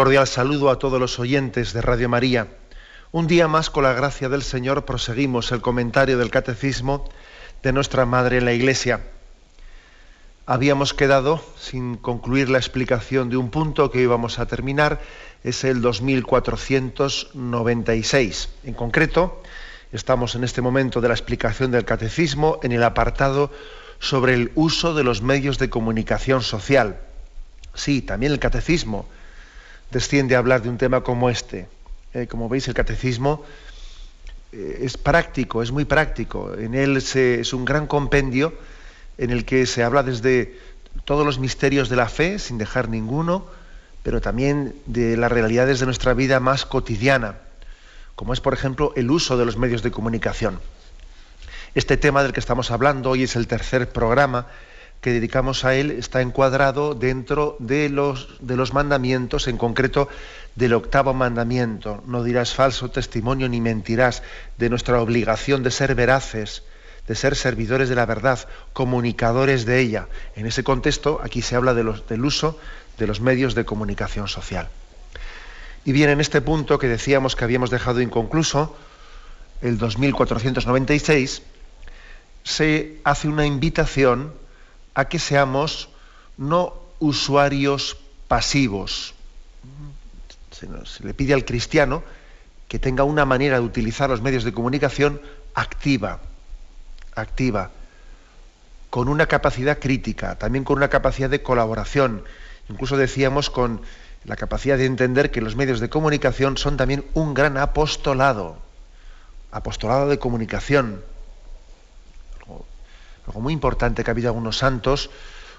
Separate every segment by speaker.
Speaker 1: Cordial saludo a todos los oyentes de Radio María. Un día más, con la gracia del Señor, proseguimos el comentario del Catecismo de nuestra Madre en la Iglesia. Habíamos quedado sin concluir la explicación de un punto que hoy vamos a terminar, es el 2496. En concreto, estamos en este momento de la explicación del Catecismo en el apartado sobre el uso de los medios de comunicación social. Sí, también el Catecismo desciende a hablar de un tema como este. Como veis, el Catecismo es práctico, es muy práctico. En él es un gran compendio en el que se habla desde todos los misterios de la fe, sin dejar ninguno, pero también de las realidades de nuestra vida más cotidiana, como es, por ejemplo, el uso de los medios de comunicación. Este tema del que estamos hablando hoy es el tercer programa que dedicamos a él, está encuadrado dentro de los mandamientos, en concreto del 8º mandamiento: no dirás falso testimonio ni mentirás, de nuestra obligación de ser veraces, de ser servidores de la verdad, comunicadores de ella. En ese contexto, aquí se habla del uso de los medios de comunicación social. Y bien, en este punto que decíamos que habíamos dejado inconcluso, el 2496, se hace una invitación a que seamos no usuarios pasivos. Se le pide al cristiano que tenga una manera de utilizar los medios de comunicación activa, con una capacidad crítica, también con una capacidad de colaboración, incluso decíamos con la capacidad de entender que los medios de comunicación son también un gran apostolado de comunicación. Algo muy importante, que ha habido algunos santos,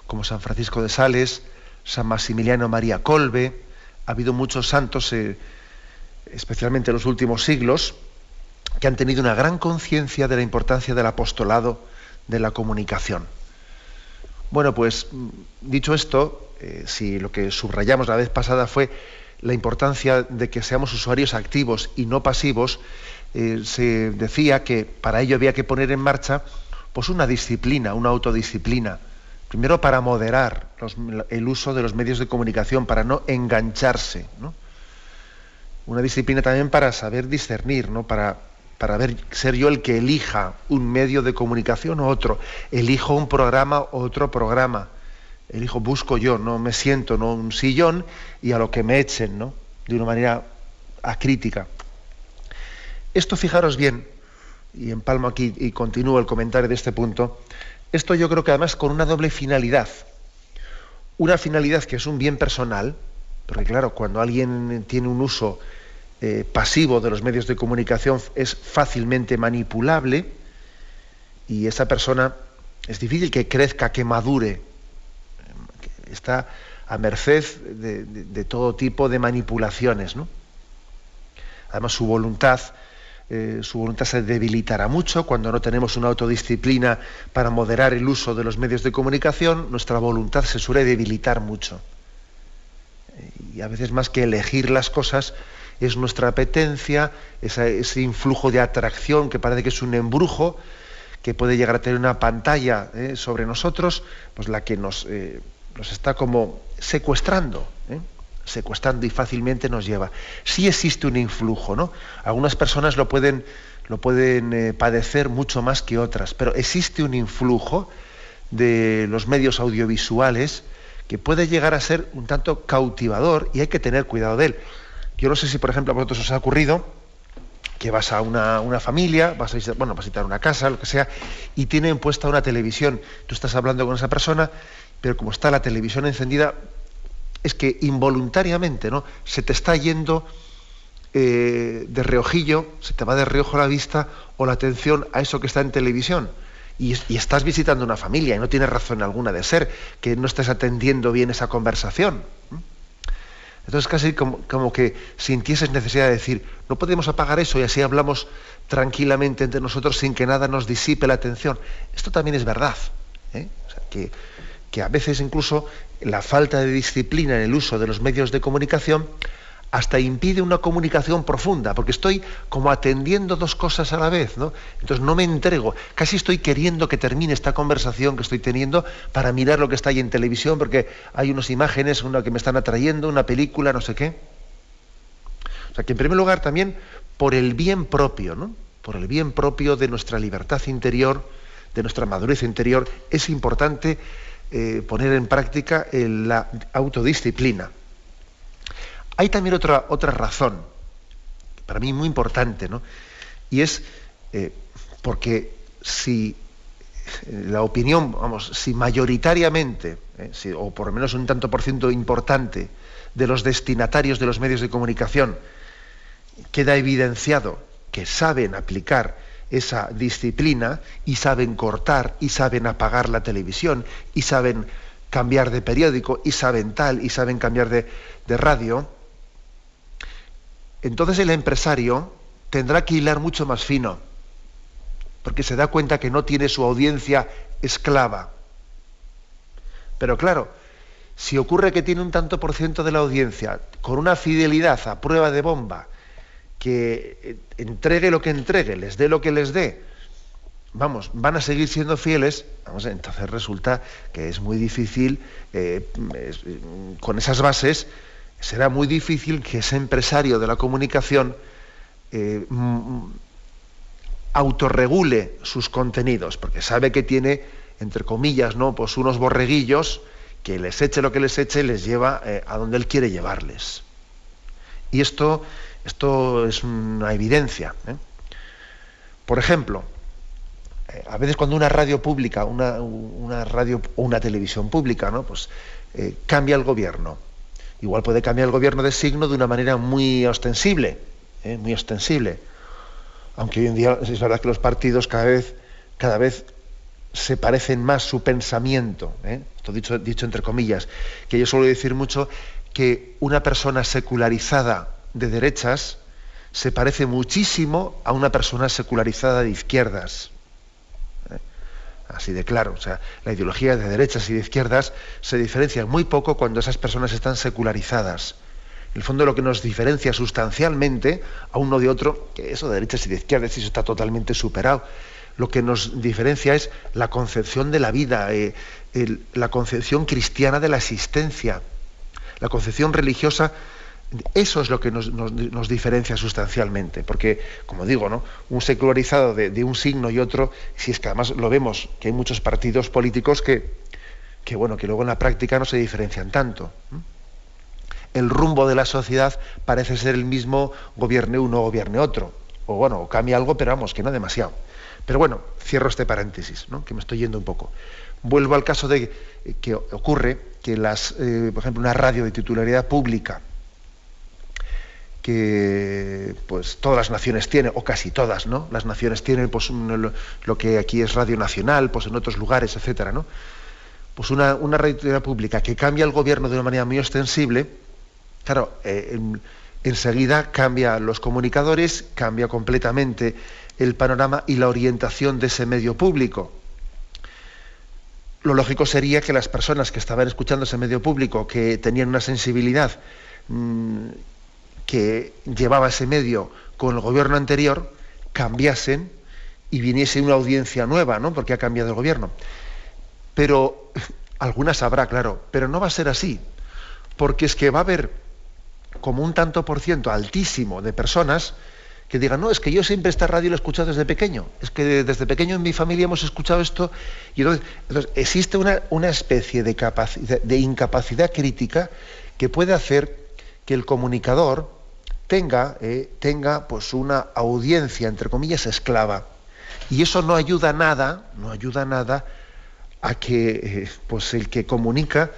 Speaker 1: como San Francisco de Sales, San Maximiliano María Kolbe. Ha habido muchos santos, especialmente en los últimos siglos, que han tenido una gran conciencia de la importancia del apostolado de la comunicación. Bueno, pues dicho esto, si lo que subrayamos la vez pasada fue la importancia de que seamos usuarios activos y no pasivos, se decía que para ello había que poner en marcha pues una disciplina, una autodisciplina. Primero, para moderar el uso de los medios de comunicación, para no engancharse, ¿no? Una disciplina también para saber discernir, ¿no? Para ser yo el que elija un medio de comunicación o otro. Elijo un programa o otro programa. Busco yo, no me siento en un sillón y a lo que me echen, ¿no? De una manera acrítica. Esto, fijaros bien, y empalmo aquí y continúo el comentario de este punto, esto yo creo que además con una doble finalidad. Una finalidad que es un bien personal, porque claro, cuando alguien tiene un uso pasivo de los medios de comunicación es fácilmente manipulable, y esa persona es difícil que crezca, que madure, está a merced de todo tipo de manipulaciones, ¿no? Además, su voluntad se debilitará mucho cuando no tenemos una autodisciplina para moderar el uso de los medios de comunicación. Nuestra voluntad se suele debilitar mucho. Y a veces, más que elegir las cosas, es nuestra apetencia, ese influjo de atracción que parece que es un embrujo, que puede llegar a tener una pantalla sobre nosotros, pues la que nos está como secuestrando, y fácilmente nos lleva. Sí existe un influjo, ¿no? Algunas personas lo pueden padecer mucho más que otras, pero existe un influjo de los medios audiovisuales que puede llegar a ser un tanto cautivador, y hay que tener cuidado de él. Yo no sé si, por ejemplo, a vosotros os ha ocurrido que vas a una familia, vas a visitar una casa, lo que sea, y tienen puesta una televisión. Tú estás hablando con esa persona, pero como está la televisión encendida, es que involuntariamente, ¿no?, se te está yendo de reojillo, se te va de reojo la vista o la atención a eso que está en televisión. Y estás visitando una familia y no tienes razón alguna de ser que no estés atendiendo bien esa conversación. Entonces casi como que sintieses necesidad de decir, no podemos apagar eso y así hablamos tranquilamente entre nosotros sin que nada nos disipe la atención. Esto también es verdad, O sea, que a veces incluso la falta de disciplina en el uso de los medios de comunicación hasta impide una comunicación profunda, porque estoy como atendiendo dos cosas a la vez, ¿no? Entonces no me entrego, casi estoy queriendo que termine esta conversación que estoy teniendo para mirar lo que está ahí en televisión, porque hay unas imágenes, una que me están atrayendo, una película, no sé qué. O sea, que en primer lugar también por el bien propio, ¿no? Por el bien propio de nuestra libertad interior, de nuestra madurez interior, es importante poner en práctica la autodisciplina. Hay también otra razón, para mí muy importante, ¿no? Y es porque si la opinión, si mayoritariamente, o por lo menos un tanto por ciento importante de los destinatarios de los medios de comunicación queda evidenciado que saben aplicar esa disciplina y saben cortar y saben apagar la televisión y saben cambiar de periódico y saben tal y saben cambiar de radio, entonces el empresario tendrá que hilar mucho más fino, porque se da cuenta que no tiene su audiencia esclava. Pero claro, si ocurre que tiene un tanto por ciento de la audiencia con una fidelidad a prueba de bomba, que entregue lo que entregue, les dé lo que les dé, van a seguir siendo fieles, entonces resulta que es muy difícil, con esas bases, será muy difícil que ese empresario de la comunicación autorregule sus contenidos, porque sabe que tiene, entre comillas, ¿no?, pues unos borreguillos que les eche lo que les eche, les lleva a donde él quiere llevarles. Y esto es una evidencia. Por ejemplo, a veces cuando una radio pública, una radio o una televisión pública, ¿no?, pues cambia el gobierno. Igual puede cambiar el gobierno de signo de una manera muy ostensible, muy ostensible. Aunque hoy en día es verdad que los partidos cada vez se parecen más su pensamiento, esto dicho entre comillas, que yo suelo decir mucho que una persona secularizada de derechas se parece muchísimo a una persona secularizada de izquierdas. Así de claro, o sea, la ideología de derechas y de izquierdas se diferencia muy poco cuando esas personas están secularizadas. En el fondo lo que nos diferencia sustancialmente a uno de otro, que eso de derechas y de izquierdas, eso está totalmente superado. Lo que nos diferencia es la concepción de la vida, la concepción cristiana de la existencia, la concepción religiosa. Eso es lo que nos diferencia sustancialmente, porque, como digo, ¿no?, un secularizado de un signo y otro, si es que además lo vemos, que hay muchos partidos políticos que luego en la práctica no se diferencian tanto. El rumbo de la sociedad parece ser el mismo, gobierne uno o gobierne otro, o cambia algo, pero que no demasiado. Pero bueno, cierro este paréntesis, ¿no?, que me estoy yendo un poco. Vuelvo al caso de que ocurre que por ejemplo, una radio de titularidad pública, que pues todas las naciones tienen, o casi todas, ¿no?, las naciones tienen, pues lo que aquí es Radio Nacional, pues en otros lugares, etcétera, ¿no? Pues una radio pública que cambia el gobierno de una manera muy ostensible, claro, enseguida cambia los comunicadores, cambia completamente el panorama y la orientación de ese medio público. Lo lógico sería que las personas que estaban escuchando ese medio público, que tenían una sensibilidad que llevaba ese medio con el gobierno anterior, cambiasen y viniese una audiencia nueva, ¿no?, porque ha cambiado el gobierno. Pero algunas habrá, claro, pero no va a ser así, porque es que va a haber como un tanto por ciento altísimo de personas que digan, no, es que yo siempre esta radio la he escuchado desde pequeño, es que desde pequeño en mi familia hemos escuchado esto, y entonces existe una especie de incapacidad crítica que puede hacer que el comunicador tenga pues una audiencia, entre comillas, esclava. Y eso no ayuda nada a que pues el que comunica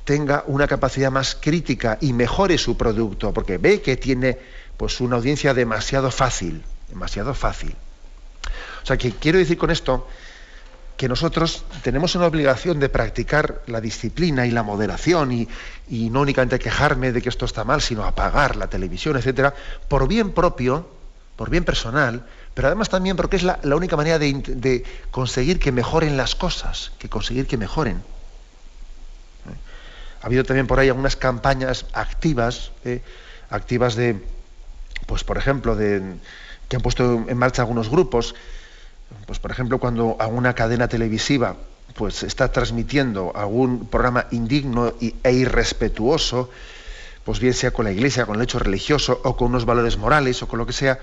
Speaker 1: tenga una capacidad más crítica y mejore su producto, porque ve que tiene pues una audiencia demasiado fácil. O sea, que quiero decir con esto que nosotros tenemos una obligación de practicar la disciplina y la moderación y no únicamente quejarme de que esto está mal, sino apagar la televisión, etcétera, por bien propio, por bien personal, pero además también porque es la única manera de conseguir que mejoren las cosas, Ha habido también por ahí algunas campañas activas de, pues por ejemplo, que han puesto en marcha algunos grupos. Pues por ejemplo, cuando alguna cadena televisiva pues está transmitiendo algún programa indigno e irrespetuoso, pues bien sea con la Iglesia, con el hecho religioso o con unos valores morales o con lo que sea,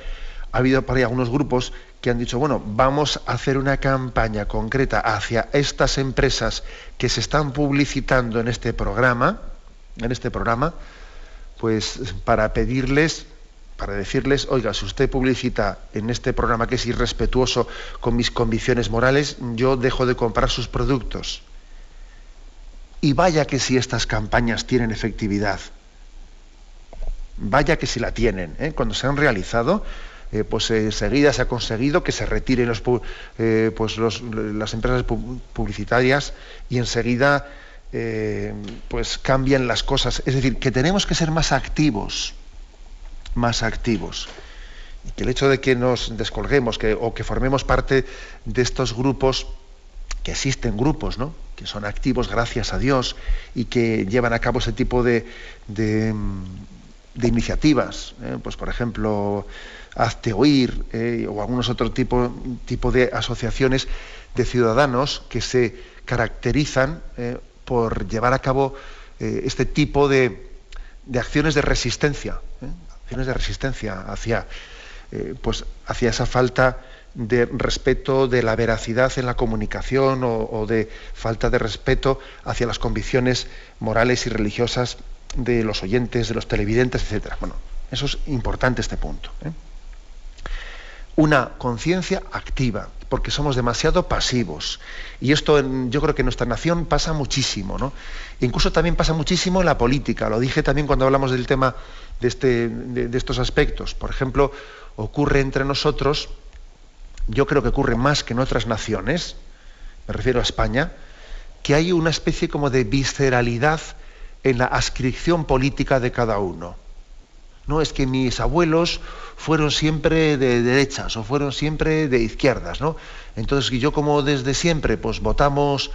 Speaker 1: ha habido por ahí algunos grupos que han dicho, bueno, vamos a hacer una campaña concreta hacia estas empresas que se están publicitando en este programa, pues para pedirles, para decirles, oiga, si usted publicita en este programa que es irrespetuoso con mis convicciones morales, yo dejo de comprar sus productos. Y vaya que si estas campañas tienen efectividad, vaya que si la tienen, ¿eh? Cuando se han realizado, pues enseguida se ha conseguido que se retiren las empresas publicitarias y enseguida pues cambian las cosas. Es decir, que tenemos que ser más activos. Y que el hecho de que nos descolguemos o que formemos parte de estos grupos, que existen grupos, ¿no?, que son activos gracias a Dios y que llevan a cabo ese tipo de iniciativas, pues por ejemplo, Hazte Oír, o algunos otros tipo de asociaciones de ciudadanos que se caracterizan por llevar a cabo este tipo de acciones de resistencia, hacia esa falta de respeto de la veracidad en la comunicación o de falta de respeto hacia las convicciones morales y religiosas de los oyentes, de los televidentes, etcétera. Bueno, eso es importante, este punto, ¿eh? Una conciencia activa, porque somos demasiado pasivos. Y esto yo creo que en nuestra nación pasa muchísimo, ¿no? Incluso también pasa muchísimo en la política. Lo dije también cuando hablamos del tema de estos aspectos. Por ejemplo, ocurre entre nosotros, yo creo que ocurre más que en otras naciones, me refiero a España, que hay una especie como de visceralidad en la adscripción política de cada uno. No, es que mis abuelos fueron siempre de derechas o fueron siempre de izquierdas, ¿no? Entonces, yo como desde siempre pues votamos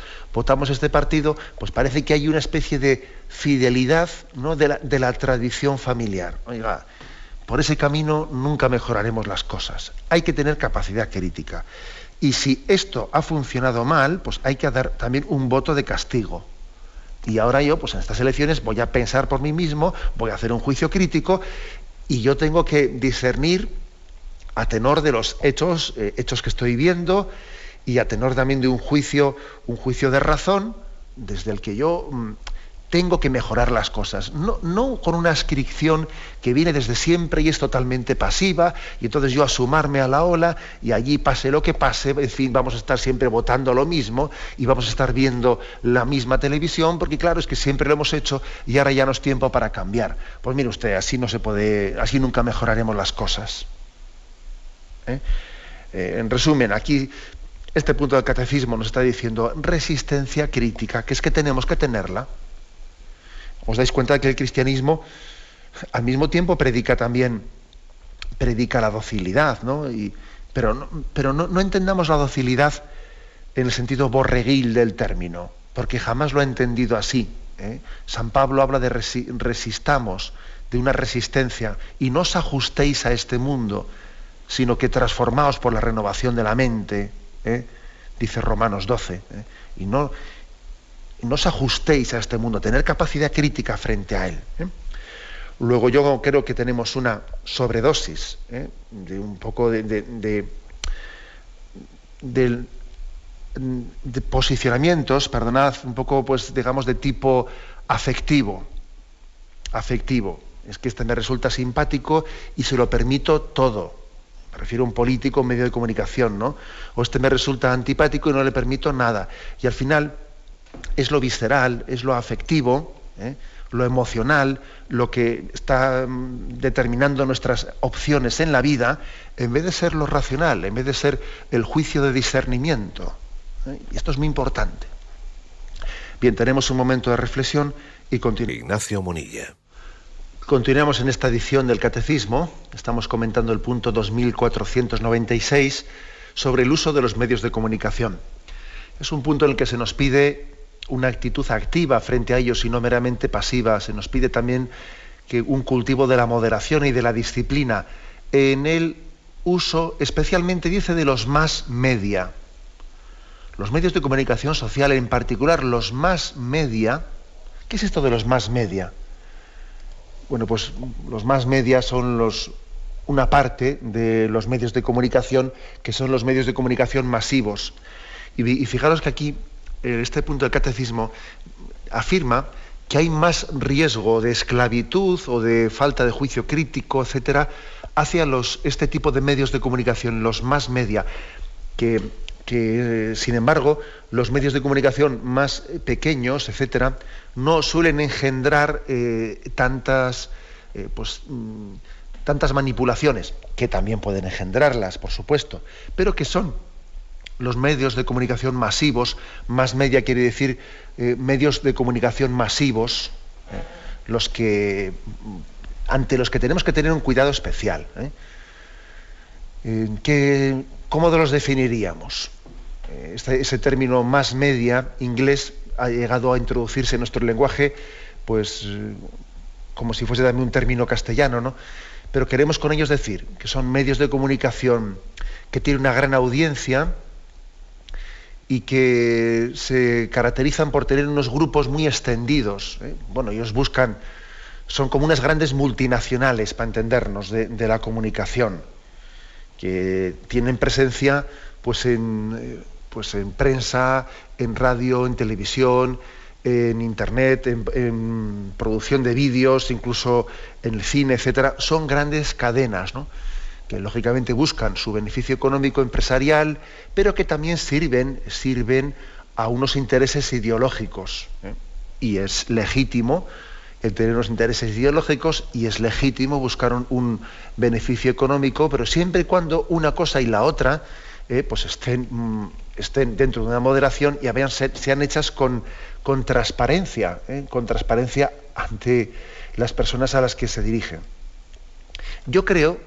Speaker 1: este partido, pues parece que hay una especie de fidelidad, ¿no?, de la tradición familiar. Oiga, por ese camino nunca mejoraremos las cosas. Hay que tener capacidad crítica. Y si esto ha funcionado mal, pues hay que dar también un voto de castigo. Y ahora yo, pues en estas elecciones, voy a pensar por mí mismo, voy a hacer un juicio crítico y yo tengo que discernir a tenor de los hechos que estoy viendo y a tenor también de un juicio de razón desde el que yo tengo que mejorar las cosas. No con una adscripción que viene desde siempre y es totalmente pasiva y entonces yo a sumarme a la ola y allí pase lo que pase, en fin, vamos a estar siempre votando lo mismo y vamos a estar viendo la misma televisión porque claro, es que siempre lo hemos hecho y ahora ya no es tiempo para cambiar. Pues mire usted, así no se puede, así nunca mejoraremos las cosas. En resumen, aquí este punto del catecismo nos está diciendo resistencia crítica, que es que tenemos que tenerla. Os dais cuenta de que el cristianismo al mismo tiempo predica la docilidad, ¿no? Pero no entendamos la docilidad en el sentido borreguil del término, porque jamás lo ha entendido así, ¿eh? San Pablo habla de resistamos, de una resistencia, y no os ajustéis a este mundo, sino que transformaos por la renovación de la mente, ¿eh? Dice Romanos 12, ¿eh? Y no os ajustéis a este mundo, tener capacidad crítica frente a él, ¿eh? Luego yo creo que tenemos una sobredosis, ¿eh?, de un poco de posicionamientos, perdonad, un poco, pues digamos, de tipo afectivo. Es que este me resulta simpático y se lo permito todo. Me refiero a un político, un medio de comunicación, ¿no? O este me resulta antipático y no le permito nada. Y al final es lo visceral, es lo afectivo, lo emocional, lo que está determinando nuestras opciones en la vida, en vez de ser lo racional, en vez de ser el juicio de discernimiento. Y esto es muy importante. Bien, tenemos un momento de reflexión y continuamos.
Speaker 2: Ignacio Munilla.
Speaker 1: Continuamos en esta edición del Catecismo. Estamos comentando el punto 2496 sobre el uso de los medios de comunicación. Es un punto en el que se nos pide una actitud activa frente a ellos y no meramente pasiva. Se nos pide también que un cultivo de la moderación y de la disciplina en el uso, especialmente dice, de los más media. Los medios de comunicación social, en particular los más media. ¿Qué es esto de los más media? bueno, pues los más media son una parte de los medios de comunicación, que son los medios de comunicación masivos. Y fijaros que aquí, este punto del catecismo afirma que hay más riesgo de esclavitud o de falta de juicio crítico, etcétera, hacia este tipo de medios de comunicación, los más media, que sin embargo, los medios de comunicación más pequeños, etcétera, no suelen engendrar tantas manipulaciones, que también pueden engendrarlas, por supuesto, pero que son los medios de comunicación masivos. Más media quiere decir medios de comunicación masivos, ante los que tenemos que tener un cuidado especial. ¿Cómo los definiríamos? Ese término más media inglés ha llegado a introducirse en nuestro lenguaje, pues como si fuese también un término castellano, ¿no? Pero queremos con ellos decir que son medios de comunicación que tienen una gran audiencia y que se caracterizan por tener unos grupos muy extendidos. Bueno, ellos son como unas grandes multinacionales, para entendernos, de la comunicación, que tienen presencia pues en prensa, en radio, en televisión, en internet, en producción de vídeos, incluso en el cine, etcétera. Son grandes cadenas, ¿no?, que lógicamente buscan su beneficio económico empresarial, pero que también sirven a unos intereses ideológicos. Y es legítimo el tener unos intereses ideológicos, y es legítimo buscar un beneficio económico, pero siempre y cuando una cosa y la otra pues estén dentro de una moderación y sean hechas con transparencia, con transparencia ante las personas a las que se dirigen. Yo creo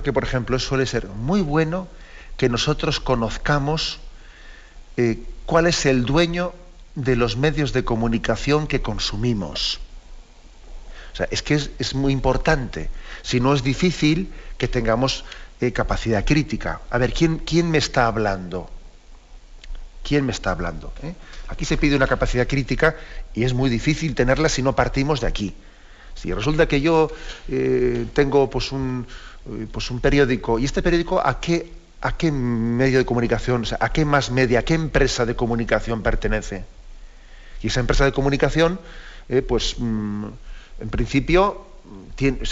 Speaker 1: que, por ejemplo, suele ser muy bueno que nosotros conozcamos cuál es el dueño de los medios de comunicación que consumimos. O sea, es que es muy importante. Si no, es difícil que tengamos capacidad crítica. A ver, ¿quién me está hablando? ¿Quién me está hablando? Aquí se pide una capacidad crítica y es muy difícil tenerla si no partimos de aquí. Si resulta que yo tengo pues un periódico, y este periódico ¿a qué medio de comunicación, o sea, a qué más media, a qué empresa de comunicación pertenece? Y esa empresa de comunicación, en principio,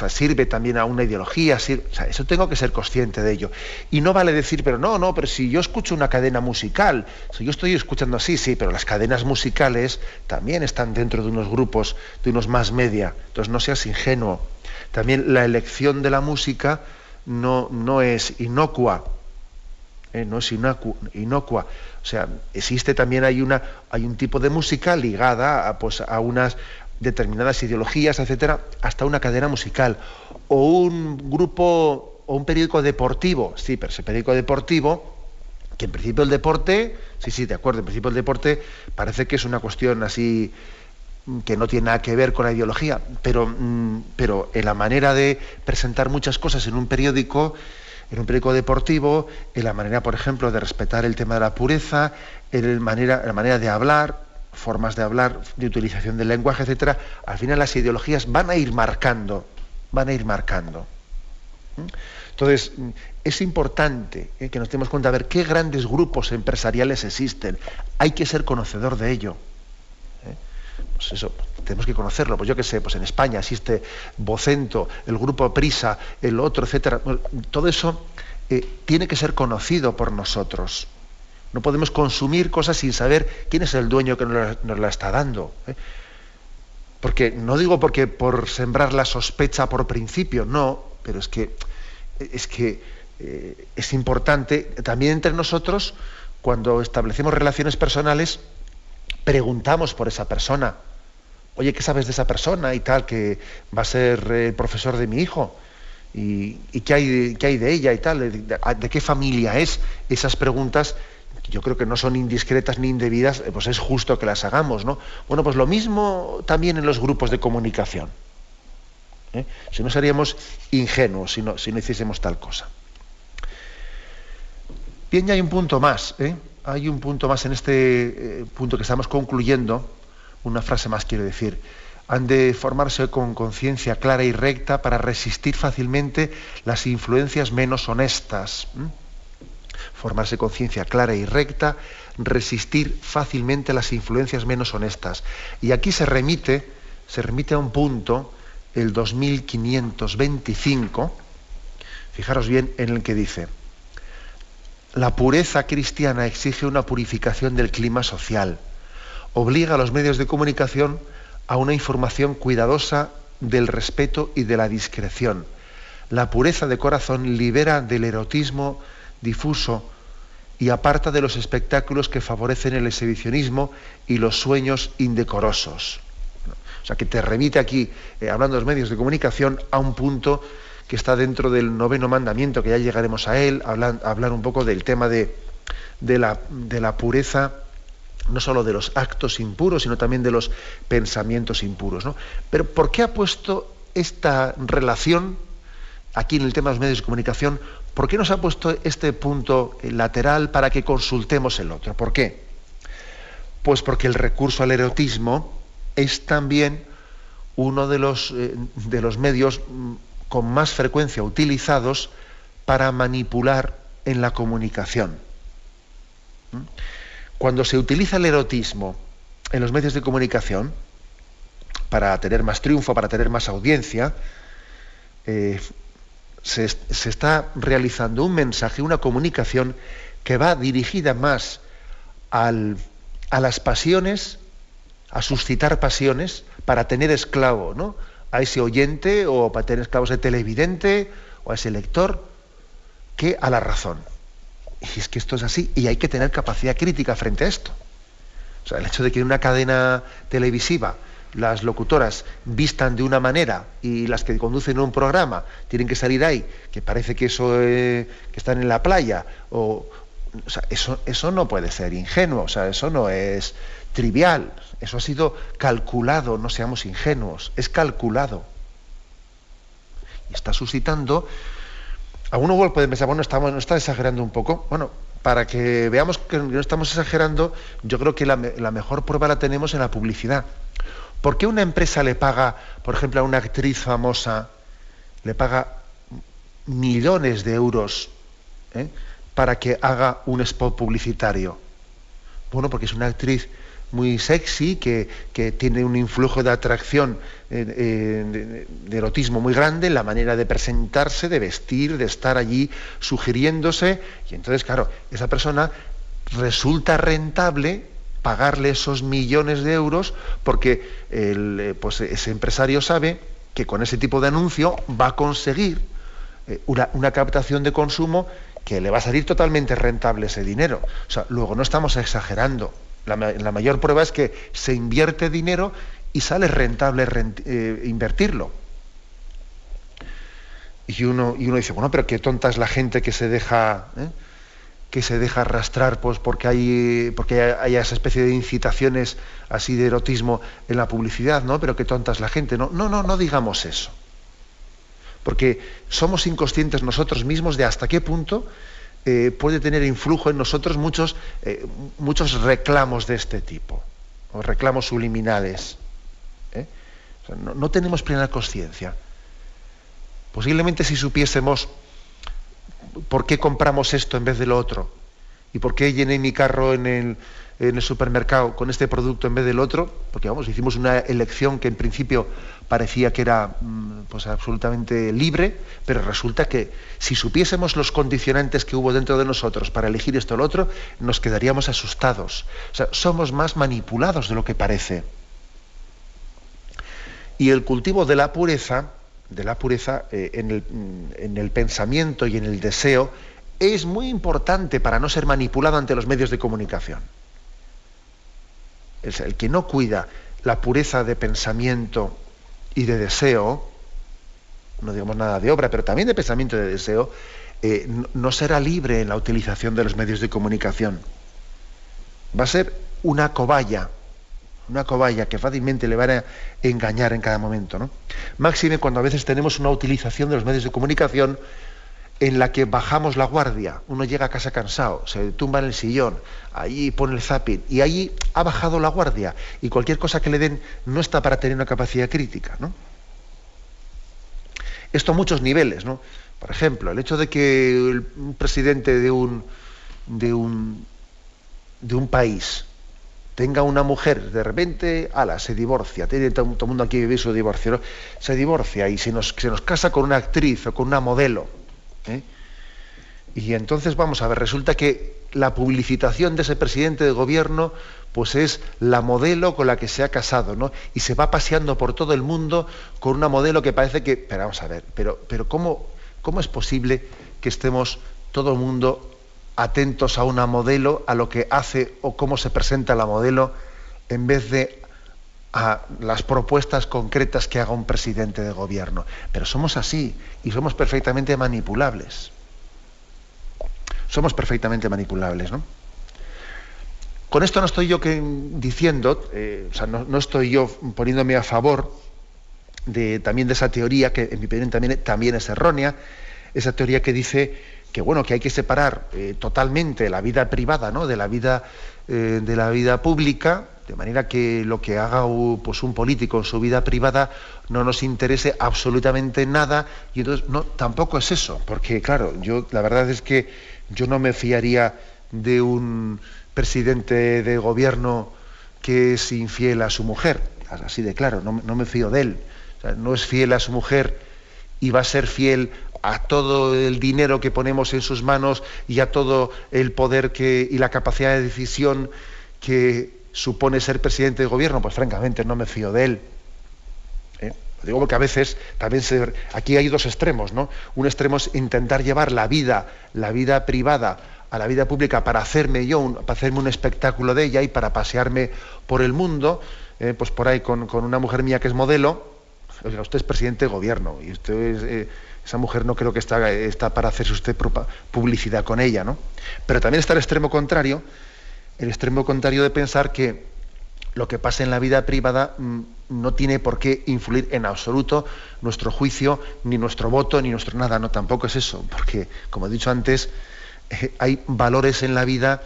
Speaker 1: sirve también a una ideología, eso tengo que ser consciente de ello. Y no vale decir, pero si yo escucho una cadena musical, si yo estoy escuchando así, sí, pero las cadenas musicales también están dentro de unos grupos, de unos más media, entonces no seas ingenuo. También la elección de la música no es inocua, no es inocua. O sea, existe también, hay un tipo de música ligada a unas determinadas ideologías, etcétera, hasta una cadena musical, o un grupo, o un periódico deportivo. Sí, pero ese periódico deportivo, que en principio el deporte, sí, de acuerdo, en principio el deporte parece que es una cuestión así que no tiene nada que ver con la ideología, pero en la manera de presentar muchas cosas en un periódico deportivo, en la manera, por ejemplo, de respetar el tema de la pureza, en la manera de hablar, formas de hablar, de utilización del lenguaje, etcétera, al final las ideologías van a ir marcando. Entonces, es importante que nos demos cuenta de ver qué grandes grupos empresariales existen. Hay que ser conocedor de ello. Pues eso, tenemos que conocerlo. Pues yo qué sé, pues en España existe Vocento, el grupo Prisa, el otro, etcétera. Todo eso tiene que ser conocido por nosotros. No podemos consumir cosas sin saber quién es el dueño que nos la está dando. Porque no digo por sembrar la sospecha por principio, no, pero es que es importante también entre nosotros, cuando establecemos relaciones personales, preguntamos por esa persona. Oye, ¿qué sabes de esa persona y tal, que va a ser profesor de mi hijo? ¿Y qué hay de ella y tal? ¿De qué familia es? Esas preguntas, yo creo que no son indiscretas ni indebidas, pues es justo que las hagamos, ¿no? Bueno, pues lo mismo también en los grupos de comunicación. Si no seríamos ingenuos si no hiciésemos tal cosa. Bien, ya hay un punto más, hay un punto más en este punto que estamos concluyendo, una frase más quiero decir. han de formarse con conciencia clara y recta para resistir fácilmente las influencias menos honestas. Formarse conciencia clara y recta, resistir fácilmente las influencias menos honestas. Y aquí se remite a un punto, el 2525, fijaros bien, en el que dice: la pureza cristiana exige una purificación del clima social, obliga a los medios de comunicación a una información cuidadosa del respeto y de la discreción. La pureza de corazón libera del erotismo difuso y aparta de los espectáculos que favorecen el exhibicionismo y los sueños indecorosos. O sea, que te remite aquí, hablando de los medios de comunicación, a un punto que está dentro del 9º mandamiento, que ya llegaremos a él, hablar un poco del tema de la pureza, no solo de los actos impuros, sino también de los pensamientos impuros, ¿no? Pero ¿por qué ha puesto esta relación aquí en el tema de los medios de comunicación? ¿Por qué nos ha puesto este punto lateral para que consultemos el otro? ¿Por qué? Pues porque el recurso al erotismo es también uno de los medios con más frecuencia utilizados para manipular en la comunicación. Cuando se utiliza el erotismo en los medios de comunicación para tener más triunfo, para tener más audiencia, se está realizando un mensaje, una comunicación que va dirigida más a las pasiones, a suscitar pasiones, para tener esclavo, ¿no?, a ese oyente, o para tener esclavo a ese televidente o a ese lector, que a la razón. Y es que esto es así, y hay que tener capacidad crítica frente a esto. O sea, el hecho de que en una cadena televisiva las locutoras vistan de una manera y las que conducen un programa tienen que salir ahí, que parece que que están en la playa, o sea, eso no puede ser ingenuo, o sea, eso no es trivial, eso ha sido calculado, no seamos ingenuos, es calculado. Y está suscitando. Algunos pueden pensar, bueno, no está exagerando un poco. Bueno, para que veamos que no estamos exagerando, yo creo que la mejor prueba la tenemos en la publicidad. ¿Por qué una empresa le paga, por ejemplo, a una actriz famosa, le paga millones de euros para que haga un spot publicitario? Bueno, porque es una actriz muy sexy, que tiene un influjo de atracción, de erotismo muy grande, en la manera de presentarse, de vestir, de estar allí sugiriéndose, y entonces, claro, esa persona resulta rentable pagarle esos millones de euros porque ese empresario sabe que con ese tipo de anuncio va a conseguir una captación de consumo que le va a salir totalmente rentable ese dinero. O sea, luego no estamos exagerando. La mayor prueba es que se invierte dinero y sale rentable invertirlo. Y uno dice, bueno, pero qué tonta es la gente que se deja arrastrar, pues porque hay esa especie de incitaciones así de erotismo en la publicidad, ¿no? Pero qué tonta es la gente. No digamos eso. Porque somos inconscientes nosotros mismos de hasta qué punto puede tener influjo en nosotros muchos reclamos de este tipo, o reclamos subliminales. O sea, no tenemos plena consciencia. Posiblemente si supiésemos por qué compramos esto en vez de lo otro, y por qué llené mi carro en el supermercado con este producto en vez del otro, porque vamos, hicimos una elección que en principio parecía que era pues absolutamente libre, pero resulta que si supiésemos los condicionantes que hubo dentro de nosotros para elegir esto o lo otro, nos quedaríamos asustados. O sea, somos más manipulados de lo que parece. Y el cultivo de la pureza en el pensamiento y en el deseo es muy importante para no ser manipulado ante los medios de comunicación. El que no cuida la pureza de pensamiento y de deseo, no digamos nada de obra, pero también de pensamiento y de deseo, no será libre en la utilización de los medios de comunicación. Va a ser una cobaya que fácilmente le van a engañar en cada momento, ¿no? Máxime cuando a veces tenemos una utilización de los medios de comunicación en la que bajamos la guardia. Uno llega a casa cansado, se tumba en el sillón, allí pone el zapping, y allí ha bajado la guardia, y cualquier cosa que le den no está para tener una capacidad crítica, ¿no? Esto a muchos niveles, ¿no? Por ejemplo, el hecho de que un presidente de un país tenga una mujer, de repente, se divorcia, tiene todo el mundo aquí vivir su divorcio, ¿no? Se divorcia y se nos casa con una actriz o con una modelo, ¿eh? Y entonces, vamos a ver, resulta que la publicitación de ese presidente de gobierno pues es la modelo con la que se ha casado, ¿no? Y se va paseando por todo el mundo con una modelo que parece que... Pero vamos a ver, pero ¿cómo es posible que estemos todo el mundo atentos a una modelo, a lo que hace o cómo se presenta la modelo, en vez de a las propuestas concretas que haga un presidente de gobierno? Pero somos así y somos perfectamente manipulables. Somos perfectamente manipulables, ¿no? Con esto no estoy yo diciendo, no estoy yo poniéndome a favor también de esa teoría, que en mi opinión también es errónea, esa teoría que dice que bueno, que hay que separar totalmente la vida privada, ¿no?, de la vida pública, de manera que lo que haga pues un político en su vida privada no nos interese absolutamente nada. Y entonces no, tampoco es eso, porque claro, la verdad es que yo no me fiaría de un presidente de gobierno que es infiel a su mujer, así de claro, no me fío de él. O sea, no es fiel a su mujer y va a ser fiel a todo el dinero que ponemos en sus manos y a todo el poder y la capacidad de decisión que supone ser presidente de gobierno. Pues francamente no me fío de él. Lo digo porque a veces también aquí hay dos extremos, ¿no? Un extremo es intentar llevar la vida privada a la vida pública para hacerme un espectáculo de ella y para pasearme por el mundo, pues por ahí con una mujer mía que es modelo. Oiga, usted es presidente de gobierno y esa mujer no creo que está para hacerse usted publicidad con ella, ¿no? Pero también está el extremo contrario de pensar que lo que pasa en la vida privada no tiene por qué influir en absoluto nuestro juicio, ni nuestro voto, ni nuestro nada. No, tampoco es eso, porque, como he dicho antes, hay valores en la vida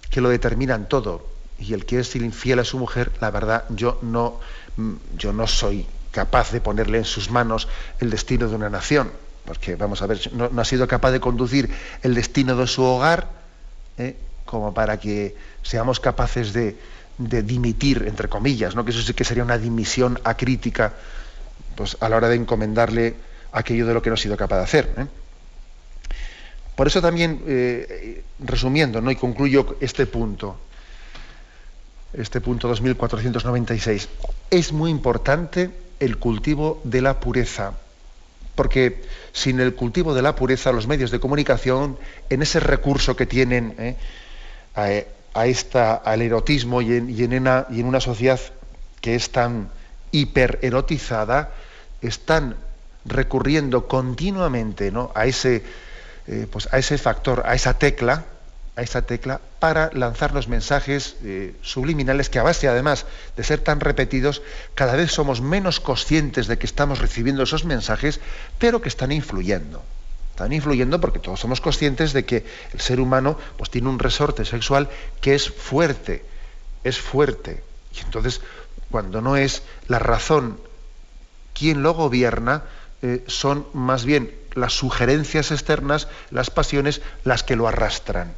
Speaker 1: que lo determinan todo. Y el que es infiel a su mujer, la verdad, yo no soy capaz de ponerle en sus manos el destino de una nación, porque, vamos a ver, no ha sido capaz de conducir el destino de su hogar, como para que seamos capaces de dimitir, entre comillas, ¿no? Que eso sí que sería una dimisión acrítica, pues a la hora de encomendarle aquello de lo que no ha sido capaz de hacer. Por eso también, resumiendo, ¿no?, y concluyo este punto 2496, es muy importante el cultivo de la pureza, porque sin el cultivo de la pureza los medios de comunicación, en ese recurso que tienen al erotismo y en una sociedad que es tan hipererotizada, están recurriendo continuamente, ¿no?, a ese factor, a esa tecla para lanzarnos mensajes subliminales que, a base además de ser tan repetidos, cada vez somos menos conscientes de que estamos recibiendo esos mensajes, pero que están influyendo. Están influyendo porque todos somos conscientes de que el ser humano pues tiene un resorte sexual que es fuerte. Y entonces, cuando no es la razón quien lo gobierna, son más bien las sugerencias externas, las pasiones, las que lo arrastran.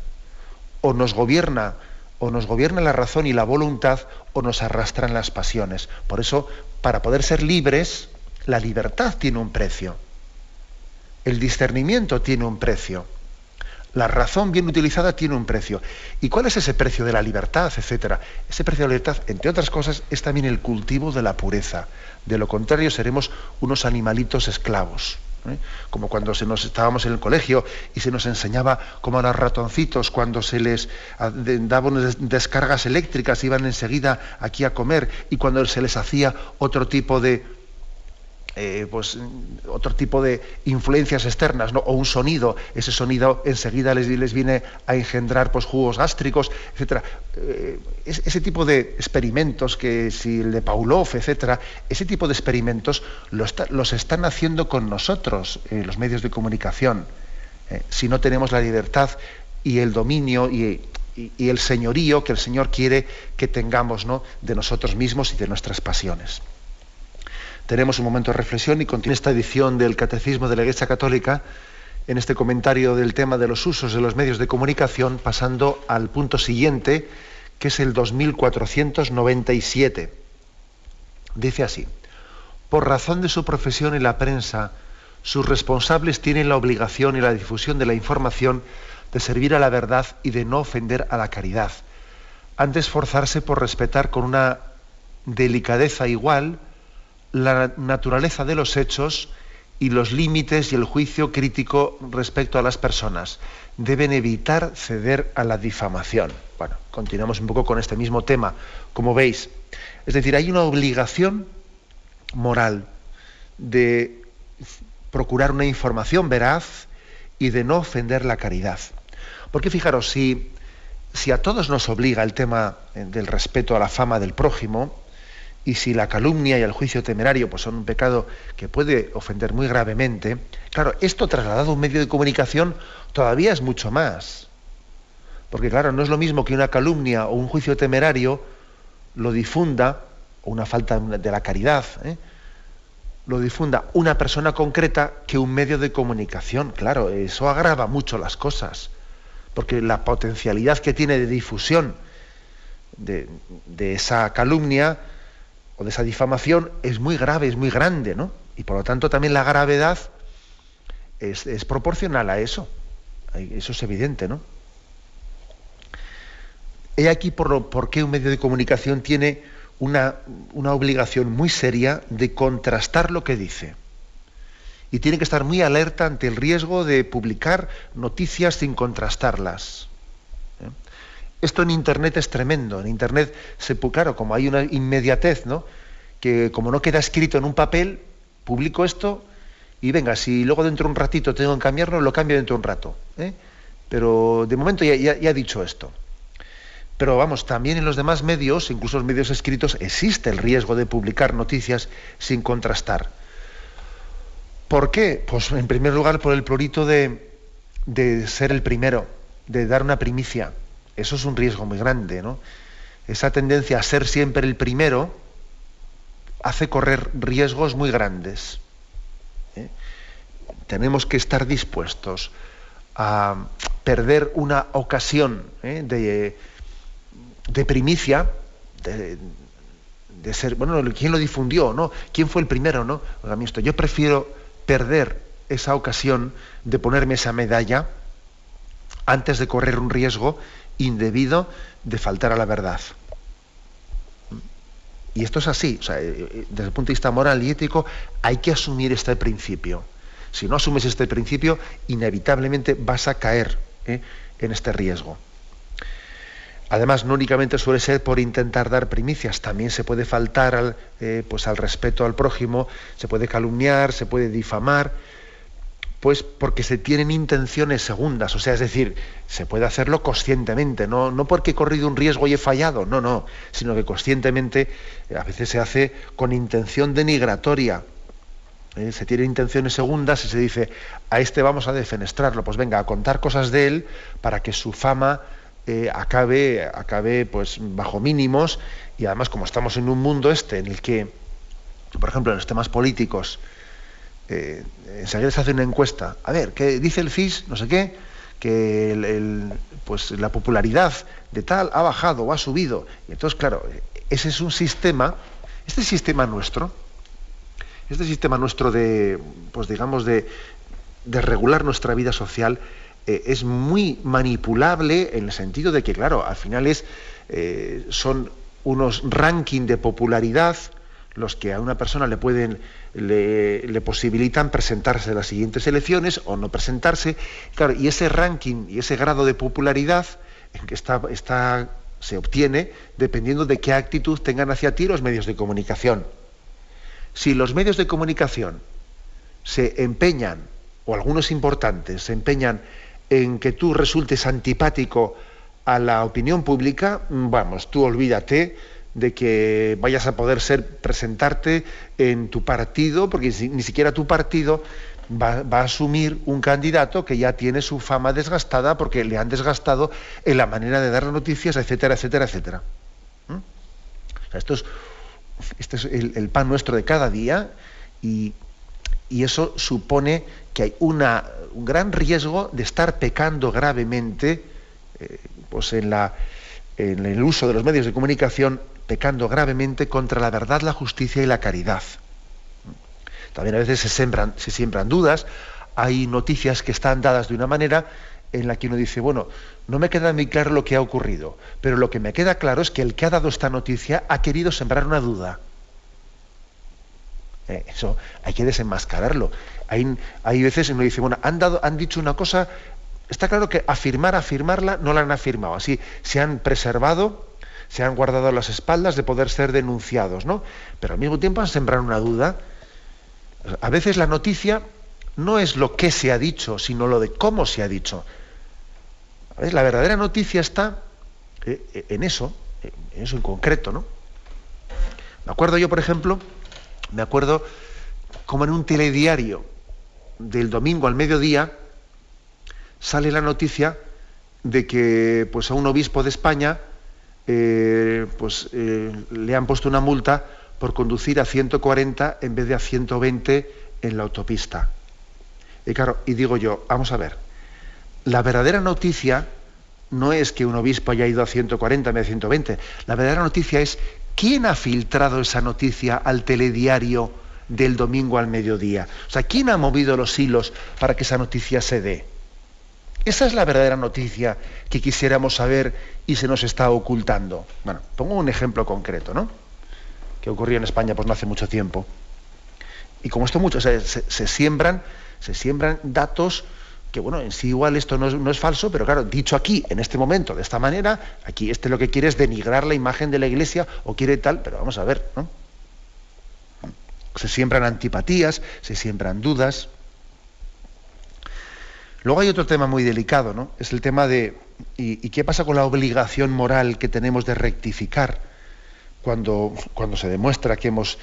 Speaker 1: O nos gobierna la razón y la voluntad, o nos arrastran las pasiones. Por eso, para poder ser libres, la libertad tiene un precio. El discernimiento tiene un precio. La razón bien utilizada tiene un precio. ¿Y cuál es ese precio de la libertad, etcétera? Ese precio de la libertad, entre otras cosas, es también el cultivo de la pureza. De lo contrario, seremos unos animalitos esclavos. Como cuando estábamos en el colegio y se nos enseñaba cómo a los ratoncitos, cuando se les daban descargas eléctricas, iban enseguida aquí a comer, y cuando se les hacía otro tipo de influencias externas, ¿no?, o un sonido, ese sonido enseguida les viene a engendrar pues jugos gástricos, etcétera. Ese tipo de experimentos, que si el de Pavlov, etcétera, ese tipo de experimentos los están haciendo con nosotros los medios de comunicación. si no tenemos la libertad y el dominio y el señorío que el Señor quiere que tengamos, ¿no?, de nosotros mismos y de nuestras pasiones. Tenemos un momento de reflexión y continúa esta edición del Catecismo de la Iglesia Católica en este comentario del tema de los usos de los medios de comunicación, pasando al punto siguiente, que es el 2497. Dice así: por razón de su profesión en la prensa, sus responsables tienen la obligación en la difusión de la información de servir a la verdad y de no ofender a la caridad. Han de esforzarse por respetar con una delicadeza igual la naturaleza de los hechos y los límites y el juicio crítico respecto a las personas. Deben evitar ceder a la difamación. Bueno, continuamos un poco con este mismo tema, como veis. Es decir, hay una obligación moral de procurar una información veraz y de no ofender la caridad. Porque fijaros, si a todos nos obliga el tema del respeto a la fama del prójimo, y si la calumnia y el juicio temerario pues son un pecado que puede ofender muy gravemente, claro, esto trasladado a un medio de comunicación todavía es mucho más. Porque claro, no es lo mismo que una calumnia o un juicio temerario lo difunda, o una falta de la caridad, lo difunda una persona concreta que un medio de comunicación. Claro, eso agrava mucho las cosas, porque la potencialidad que tiene de difusión de esa calumnia o de esa difamación es muy grave, es muy grande, ¿no? Y por lo tanto también la gravedad es proporcional a eso. Eso es evidente, ¿no? He aquí por qué un medio de comunicación tiene una obligación muy seria de contrastar lo que dice. Y tiene que estar muy alerta ante el riesgo de publicar noticias sin contrastarlas. Esto en Internet es tremendo. En Internet, claro, como hay una inmediatez, ¿no?, que como no queda escrito en un papel, publico esto y venga, si luego dentro de un ratito tengo que cambiarlo, lo cambio dentro de un rato. Pero de momento ya he dicho esto. Pero vamos, también en los demás medios, incluso los medios escritos, existe el riesgo de publicar noticias sin contrastar. ¿Por qué? Pues en primer lugar por el prurito de ser el primero, de dar una primicia. Eso es un riesgo muy grande, ¿no? Esa tendencia a ser siempre el primero hace correr riesgos muy grandes. Tenemos que estar dispuestos a perder una ocasión de primicia, de ser, bueno, ¿quién lo difundió, no? ¿Quién fue el primero, no? Yo prefiero perder esa ocasión de ponerme esa medalla antes de correr un riesgo indebido de faltar a la verdad. Y esto es así, o sea, desde el punto de vista moral y ético hay que asumir este principio. Si no asumes este principio, inevitablemente vas a caer en este riesgo. Además, no únicamente suele ser por intentar dar primicias, también se puede faltar al respeto al prójimo, se puede calumniar, se puede difamar, pues porque se tienen intenciones segundas, o sea, es decir, se puede hacerlo conscientemente, no porque he corrido un riesgo y he fallado, no, sino que conscientemente a veces se hace con intención denigratoria. Se tienen intenciones segundas y se dice, a este vamos a defenestrarlo, pues venga, a contar cosas de él para que su fama acabe pues bajo mínimos. Y además, como estamos en un mundo en el que, por ejemplo, en los temas políticos, enseguida se hace una encuesta, a ver, ¿qué dice el CIS? No sé qué, que la popularidad de tal ha bajado o ha subido. Y entonces, claro, ese es un sistema, este sistema nuestro de, pues digamos, de regular nuestra vida social, es muy manipulable en el sentido de que, claro, al final son unos ranking de popularidad los que a una persona le posibilitan presentarse a las siguientes elecciones o no presentarse. Claro, y ese ranking y ese grado de popularidad en que se obtiene dependiendo de qué actitud tengan hacia ti los medios de comunicación. Si los medios de comunicación se empeñan, o algunos importantes se empeñan en que tú resultes antipático a la opinión pública, vamos, tú olvídate de que vayas a poder presentarte en tu partido, porque ni siquiera tu partido va a asumir un candidato que ya tiene su fama desgastada porque le han desgastado en la manera de dar noticias, etcétera, etcétera, etcétera. O sea, este es el pan nuestro de cada día, y eso supone que hay un gran riesgo de estar pecando gravemente, pues en el uso de los medios de comunicación, pecando gravemente contra la verdad, la justicia y la caridad. También a veces se siembran dudas, hay noticias que están dadas de una manera en la que uno dice, bueno, no me queda muy claro lo que ha ocurrido, pero lo que me queda claro es que el que ha dado esta noticia ha querido sembrar una duda. Eso hay que desenmascararlo. Hay veces uno dice, bueno, han dicho una cosa, está claro que afirmarla no la han afirmado, así se han preservado, se han guardado a las espaldas de poder ser denunciados, ¿no? Pero al mismo tiempo han sembrado una duda. A veces la noticia no es lo que se ha dicho, sino lo de cómo se ha dicho. La verdadera noticia está en eso en concreto, ¿no? Me acuerdo yo, por ejemplo, como en un telediario del domingo al mediodía sale la noticia de que pues a un obispo de España le han puesto una multa por conducir a 140 en vez de a 120 en la autopista. Y claro, y digo yo, vamos a ver, la verdadera noticia no es que un obispo haya ido a 140 en vez de 120. La verdadera noticia es quién ha filtrado esa noticia al telediario del domingo al mediodía. O sea, quién ha movido los hilos para que esa noticia se dé. Esa es la verdadera noticia que quisiéramos saber y se nos está ocultando. Bueno, pongo un ejemplo concreto, ¿no? Que ocurrió en España pues no hace mucho tiempo. Y como esto mucho, se siembran datos que, bueno, en sí igual esto no es falso, pero claro, dicho aquí, en este momento, de esta manera, aquí lo que quiere es denigrar la imagen de la Iglesia o quiere tal, pero vamos a ver, ¿no? Se siembran antipatías, se siembran dudas. Luego hay otro tema muy delicado, ¿no? Es el tema de ¿y qué pasa con la obligación moral que tenemos de rectificar cuando se demuestra que hemos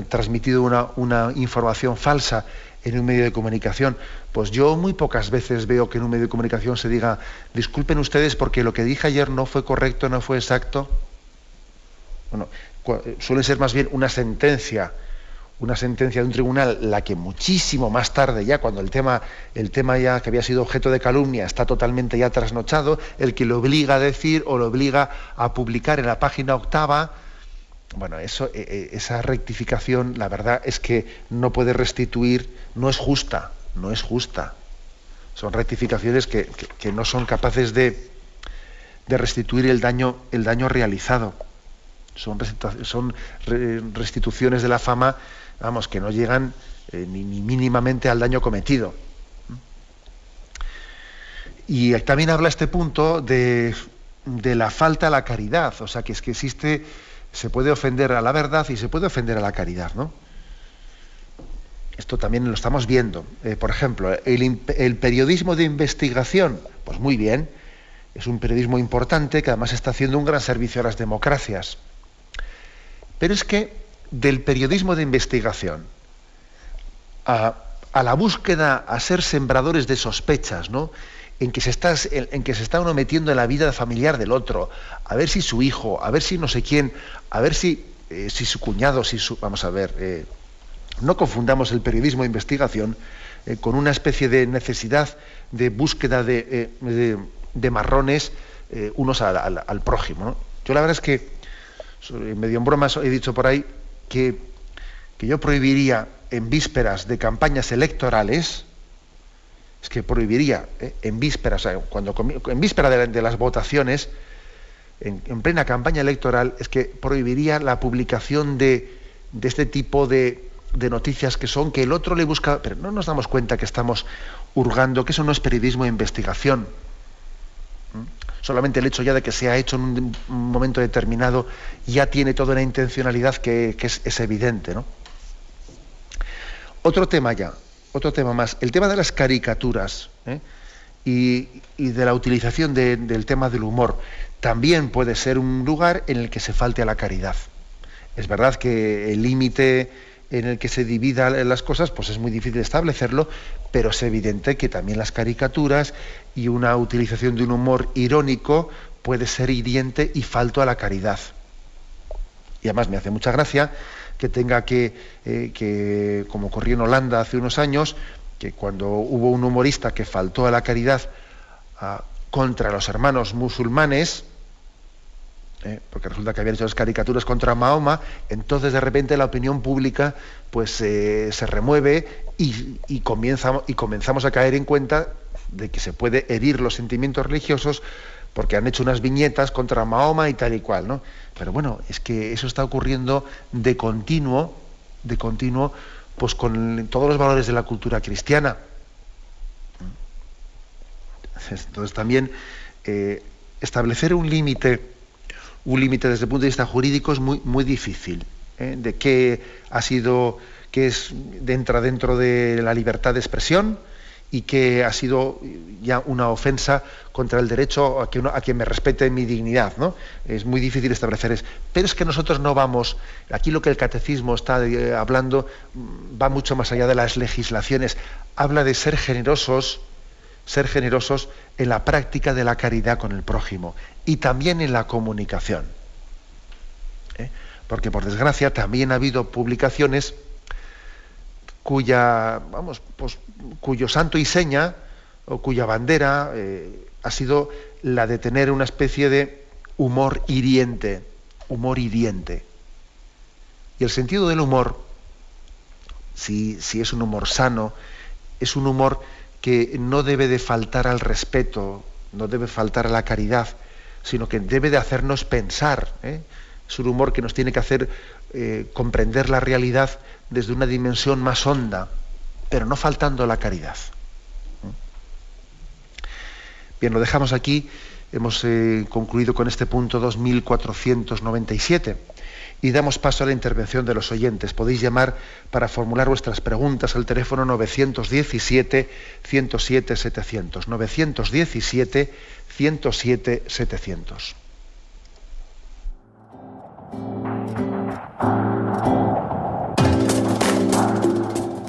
Speaker 1: transmitido una información falsa en un medio de comunicación? Pues yo muy pocas veces veo que en un medio de comunicación se diga, disculpen ustedes porque lo que dije ayer no fue correcto, no fue exacto. Bueno, suele ser más bien una sentencia de un tribunal, la que muchísimo más tarde, ya cuando el tema ya que había sido objeto de calumnia está totalmente ya trasnochado, el que lo obliga a decir o lo obliga a publicar en la página 8. Bueno, esa rectificación, la verdad es que no puede restituir, no es justa. Son rectificaciones que no son capaces de restituir el daño realizado. Son restituciones de la fama, vamos, que no llegan ni mínimamente al daño cometido. Y también habla este punto de la falta a la caridad, o sea, que es que existe, se puede ofender a la verdad y se puede ofender a la caridad, ¿no? Esto también lo estamos viendo. Por ejemplo, el periodismo de investigación, pues muy bien, es un periodismo importante que además está haciendo un gran servicio a las democracias. Pero es que del periodismo de investigación a la búsqueda, a ser sembradores de sospechas, ¿no? en que se está uno metiendo en la vida familiar del otro, a ver si su hijo, a ver si no sé quién, a ver si su cuñado, vamos a ver, no confundamos el periodismo de investigación con una especie de necesidad de búsqueda de marrones unos al prójimo, ¿no? Yo la verdad es que, medio en bromas, he dicho por ahí que yo prohibiría en vísperas de campañas electorales, es que prohibiría en vísperas, o sea, en víspera de las votaciones, en plena campaña electoral, es que prohibiría la publicación de este tipo de noticias que el otro le busca, pero no nos damos cuenta que estamos hurgando, que eso no es periodismo de investigación. Solamente el hecho ya de que se ha hecho en un momento determinado ya tiene toda una intencionalidad que es evidente, ¿no? Otro tema más, el tema de las caricaturas y de la utilización del tema del humor también puede ser un lugar en el que se falte a la caridad. Es verdad que el límite en el que se dividan las cosas, pues es muy difícil establecerlo, pero es evidente que también las caricaturas y una utilización de un humor irónico puede ser hiriente y falto a la caridad. Y además me hace mucha gracia que tenga que como ocurrió en Holanda hace unos años, que cuando hubo un humorista que faltó a la caridad contra los hermanos musulmanes, porque resulta que habían hecho las caricaturas contra Mahoma, entonces de repente la opinión pública pues se remueve y comenzamos a caer en cuenta de que se puede herir los sentimientos religiosos porque han hecho unas viñetas contra Mahoma y tal y cual, ¿no? Pero bueno, es que eso está ocurriendo de continuo, pues con todos los valores de la cultura cristiana. Entonces también establecer un límite desde el punto de vista jurídico es muy, muy difícil, de qué entra dentro de la libertad de expresión y que ha sido ya una ofensa contra el derecho a que me respete mi dignidad, ¿no? Es muy difícil establecer eso. Pero es que nosotros no vamos, aquí lo que el catecismo está hablando va mucho más allá de las legislaciones, habla de ser generosos en la práctica de la caridad con el prójimo y también en la comunicación. Porque por desgracia también ha habido publicaciones cuyo santo y seña o cuya bandera ha sido la de tener una especie de humor hiriente. Y el sentido del humor, si es un humor sano, es un humor que no debe de faltar al respeto, no debe faltar a la caridad, sino que debe de hacernos pensar. Es un humor que nos tiene que hacer comprender la realidad desde una dimensión más honda, pero no faltando a la caridad. Bien, lo dejamos aquí. Hemos concluido con este punto 2497 y damos paso a la intervención de los oyentes. Podéis llamar para formular vuestras preguntas al teléfono 917-107-700. 917-107-700.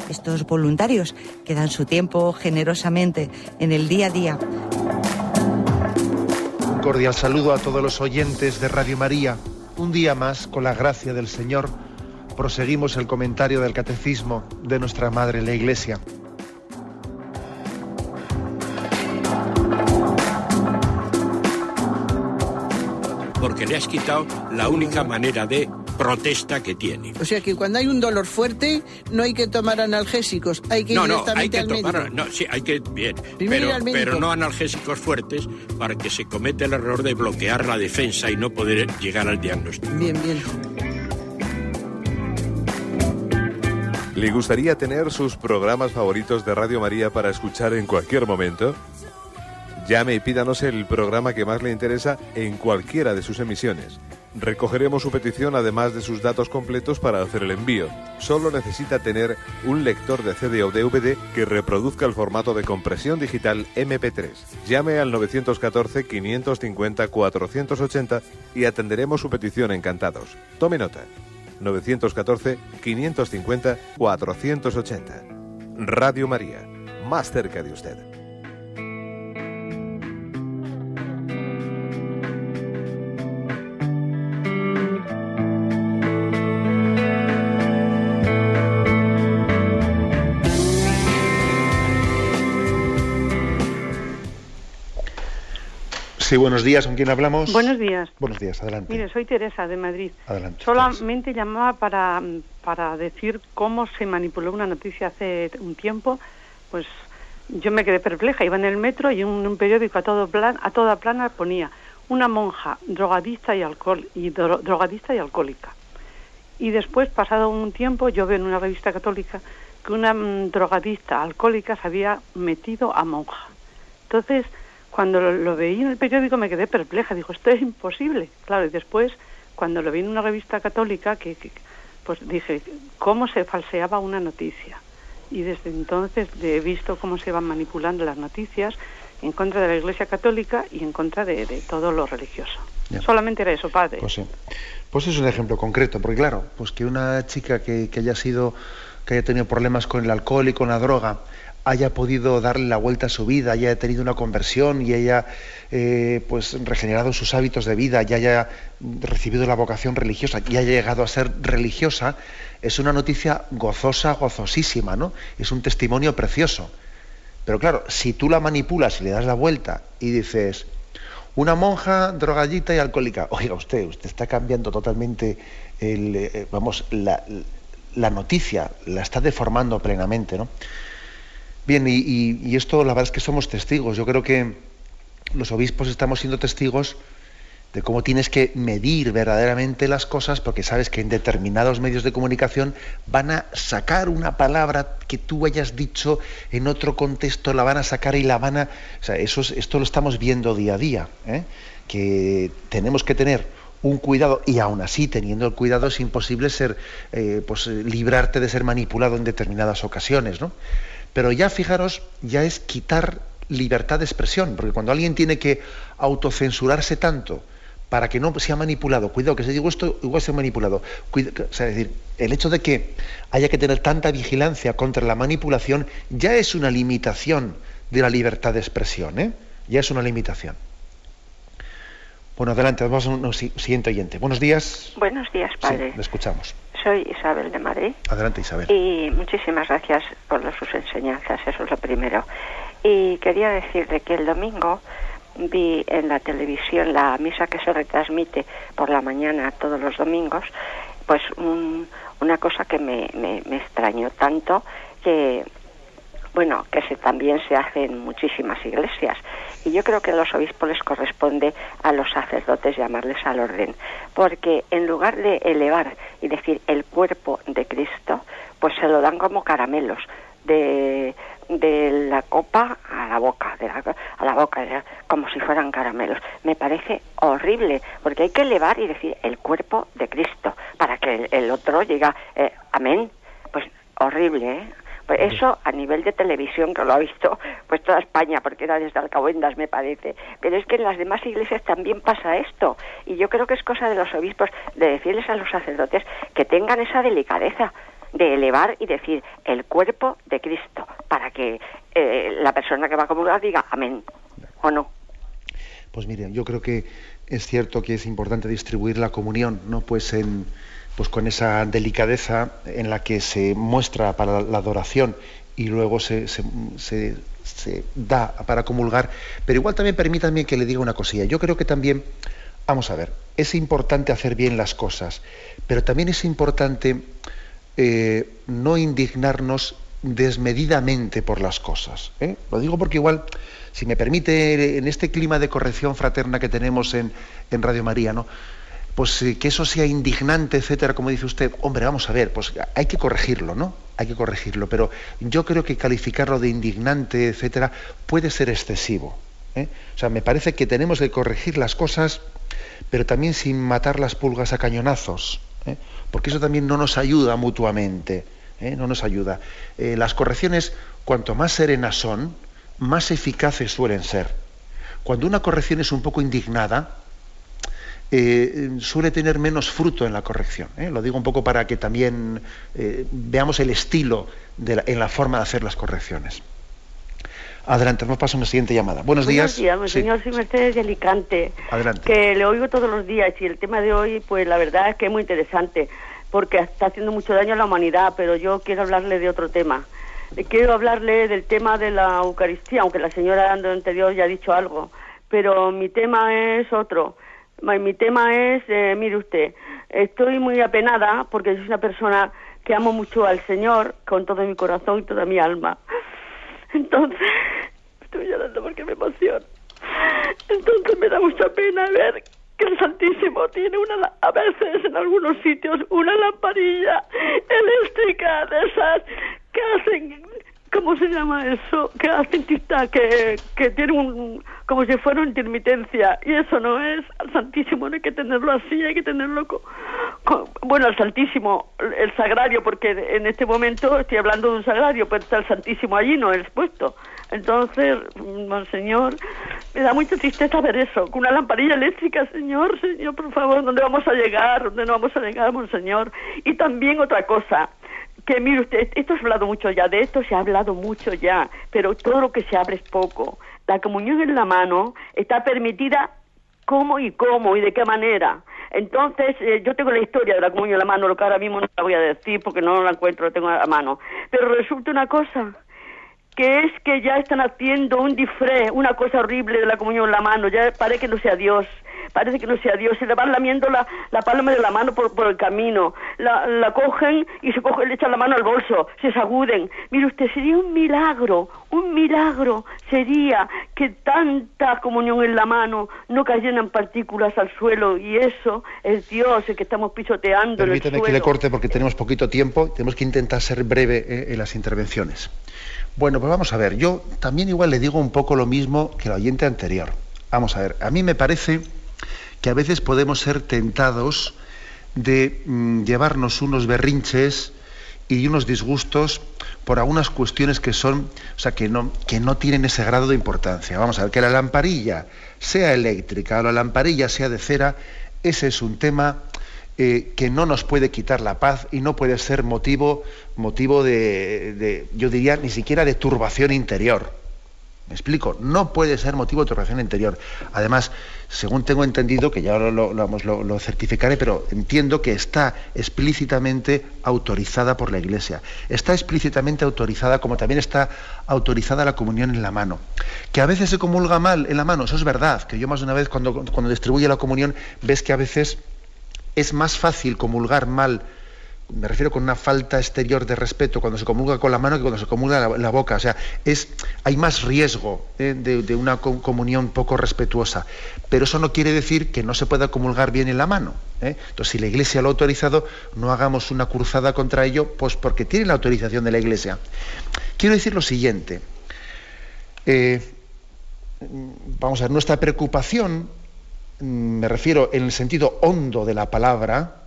Speaker 2: Estos voluntarios que dan su tiempo generosamente en el día a día.
Speaker 1: Un cordial saludo a todos los oyentes de Radio María. Un día más, con la gracia del Señor, proseguimos el comentario del Catecismo de nuestra Madre la Iglesia.
Speaker 3: Porque le has quitado la única manera de protesta que tiene.
Speaker 4: O sea que cuando hay un dolor fuerte no hay que tomar analgésicos, hay que ir directamente al médico.
Speaker 3: Hay que bien, pero no analgésicos fuertes para que se cometa el error de bloquear la defensa y no poder llegar al diagnóstico.
Speaker 4: Bien.
Speaker 5: ¿Le gustaría tener sus programas favoritos de Radio María para escuchar en cualquier momento? Llame y pídanos el programa que más le interesa en cualquiera de sus emisiones. Recogeremos su petición además de sus datos completos para hacer el envío. Solo necesita tener un lector de CD o DVD que reproduzca el formato de compresión digital MP3. Llame al 914-550-480 y atenderemos su petición encantados. Tome nota. 914-550-480. Radio María, más cerca de usted.
Speaker 1: Sí, buenos días, ¿con quién hablamos?
Speaker 6: Buenos días.
Speaker 1: Buenos días, adelante.
Speaker 6: Mire, soy Teresa, de Madrid.
Speaker 1: Adelante.
Speaker 6: Solamente llamaba para decir cómo se manipuló una noticia hace un tiempo. Pues yo me quedé perpleja, iba en el metro y en un periódico a toda plana ponía una monja drogadicta y alcohólica. Y después, pasado un tiempo, yo veo en una revista católica que una drogadicta alcohólica se había metido a monja. Entonces, cuando lo veí en el periódico me quedé perpleja, digo, esto es imposible. Claro, y después, cuando lo vi en una revista católica, pues dije, ¿cómo se falseaba una noticia? Y desde entonces he visto cómo se van manipulando las noticias en contra de la Iglesia Católica y en contra de todo lo religioso.
Speaker 1: Ya.
Speaker 6: Solamente era eso, padre.
Speaker 1: Pues sí. Pues es un ejemplo concreto, porque claro, pues que una chica que haya tenido problemas con el alcohol y con la droga, haya podido darle la vuelta a su vida, haya tenido una conversión y haya pues regenerado sus hábitos de vida, y haya recibido la vocación religiosa y haya llegado a ser religiosa, es una noticia gozosa, gozosísima, ¿no? Es un testimonio precioso. Pero claro, si tú la manipulas y le das la vuelta y dices, una monja drogadita y alcohólica, oiga, usted está cambiando totalmente la noticia, la está deformando plenamente, ¿no? Bien, y esto la verdad es que somos testigos. Yo creo que los obispos estamos siendo testigos de cómo tienes que medir verdaderamente las cosas, porque sabes que en determinados medios de comunicación van a sacar una palabra que tú hayas dicho en otro contexto, la van a sacar y la van a... O sea, esto lo estamos viendo día a día, ¿eh? Que tenemos que tener un cuidado, y aún así, teniendo el cuidado, es imposible librarte de ser manipulado en determinadas ocasiones, ¿no? Pero ya, fijaros, ya es quitar libertad de expresión, porque cuando alguien tiene que autocensurarse tanto para que no sea manipulado, cuidado, que si digo esto, igual sea manipulado, o sea, es decir, el hecho de que haya que tener tanta vigilancia contra la manipulación ya es una limitación de la libertad de expresión, ¿eh? Ya es una limitación. Bueno, adelante, vamos a un siguiente oyente. Buenos días.
Speaker 7: Buenos días, padre.
Speaker 1: Sí, le escuchamos.
Speaker 7: Soy Isabel de Madrid.
Speaker 1: Adelante, Isabel.
Speaker 7: Y muchísimas gracias por sus enseñanzas, eso es lo primero. Y quería decirle que el domingo vi en la televisión la misa que se retransmite por la mañana todos los domingos, pues una cosa que me extrañó tanto, que bueno, que también se hace en muchísimas iglesias. Y yo creo que a los obispos les corresponde a los sacerdotes llamarles al orden, porque en lugar de elevar y decir el cuerpo de Cristo, pues se lo dan como caramelos, de la copa a la boca, como si fueran caramelos. Me parece horrible, porque hay que elevar y decir el cuerpo de Cristo, para que el otro llegue, amén. Pues horrible, ¿eh? Pues eso a nivel de televisión, que lo ha visto pues toda España, porque era desde Alcahuendas, me parece. Pero es que en las demás iglesias también pasa esto. Y yo creo que es cosa de los obispos de decirles a los sacerdotes que tengan esa delicadeza de elevar y decir el cuerpo de Cristo, para que la persona que va a comulgar diga amén, ¿o no?
Speaker 1: Pues mire, yo creo que es cierto que es importante distribuir la comunión, ¿no? Pues con esa delicadeza en la que se muestra para la adoración y luego se da para comulgar. Pero igual también permítanme que le diga una cosilla. Yo creo que también, vamos a ver, es importante hacer bien las cosas, pero también es importante no indignarnos desmedidamente por las cosas, ¿eh? Lo digo porque igual, si me permite, en este clima de corrección fraterna que tenemos en Radio María, ¿no? Pues que eso sea indignante, etcétera, como dice usted, hombre, vamos a ver, pues hay que corregirlo, ¿no? Hay que corregirlo, pero yo creo que calificarlo de indignante, etcétera, puede ser excesivo, ¿eh? O sea, me parece que tenemos que corregir las cosas, pero también sin matar las pulgas a cañonazos, ¿eh? Porque eso también no nos ayuda mutuamente, ¿eh? No nos ayuda. Las correcciones, cuanto más serenas son, más eficaces suelen ser. Cuando una corrección es un poco indignada, suele tener menos fruto en la corrección, ¿eh? Lo digo un poco para que también veamos el estilo en la forma de hacer las correcciones. Adelante, nos pasa una siguiente llamada. Buenos días.
Speaker 8: Buenos días, señor, soy Mercedes de Alicante.
Speaker 1: Adelante.
Speaker 8: Que le oigo todos los días, y el tema de hoy, pues la verdad es que es muy interesante, porque está haciendo mucho daño a la humanidad, pero yo quiero hablarle de otro tema. Quiero hablarle del tema de la Eucaristía, aunque la señora anterior ya ha dicho algo, pero mi tema es otro. Mi tema es, mire usted, estoy muy apenada porque soy una persona que amo mucho al Señor con todo mi corazón y toda mi alma. Entonces, estoy llorando porque me emociono. Entonces me da mucha pena ver que el Santísimo tiene a veces en algunos sitios una lamparilla eléctrica de esas que hacen, ¿cómo se llama eso? Que hacen que tiene como si fuera una intermitencia, y eso no es. Al Santísimo no hay que tenerlo así, hay que tenerlo bueno, al Santísimo, el sagrario, porque en este momento estoy hablando de un sagrario, pero está el Santísimo allí, no es puesto. Entonces, Monseñor, Me da mucha tristeza ver eso, con una lamparilla eléctrica, Señor, por favor, ¿dónde vamos a llegar? ¿Dónde no vamos a llegar, Monseñor? Y también otra cosa, que mire usted, esto se ha hablado mucho ya, de esto se ha hablado mucho ya, pero todo lo que se habla es poco. La comunión en la mano está permitida cómo y de qué manera. Entonces, yo tengo la historia de la comunión en la mano, lo que ahora mismo no la voy a decir porque no la encuentro, la tengo a mano. Pero resulta una cosa, que es que ya están haciendo un disfraz, una cosa horrible de la comunión en la mano, ya parece que no sea Dios, se le van lamiendo la palma de la mano por el camino, la cogen y le echan la mano al bolso, se sacuden. Mire usted, sería un milagro sería que tanta comunión en la mano no cayeran partículas al suelo, y eso es Dios el que estamos pisoteando.
Speaker 1: Permíteme que le corte porque tenemos poquito tiempo, tenemos que intentar ser breve en las intervenciones. Bueno, pues vamos a ver, yo también igual le digo un poco lo mismo que el oyente anterior. Vamos a ver, a mí me parece que a veces podemos ser tentados de llevarnos unos berrinches y unos disgustos por algunas cuestiones que son, o sea, que no tienen ese grado de importancia. Vamos a ver, que la lamparilla sea eléctrica o la lamparilla sea de cera, ese es un tema que no nos puede quitar la paz y no puede ser motivo de, yo diría, ni siquiera de turbación interior. ¿Me explico? No puede ser motivo de turbación interior. Además, según tengo entendido, que ya lo certificaré, pero entiendo que está explícitamente autorizada por la Iglesia. Está explícitamente autorizada, como también está autorizada la comunión en la mano. Que a veces se comulga mal en la mano, eso es verdad. Que yo más de una vez, cuando distribuye la comunión, ves que a veces es más fácil comulgar mal, me refiero con una falta exterior de respeto, cuando se comulga con la mano que cuando se comulga la boca. O sea, hay más riesgo de una comunión poco respetuosa. Pero eso no quiere decir que no se pueda comulgar bien en la mano. Entonces, si la Iglesia lo ha autorizado, no hagamos una cruzada contra ello, pues porque tiene la autorización de la Iglesia. Quiero decir lo siguiente. Vamos a ver, nuestra preocupación, me refiero en el sentido hondo de la palabra,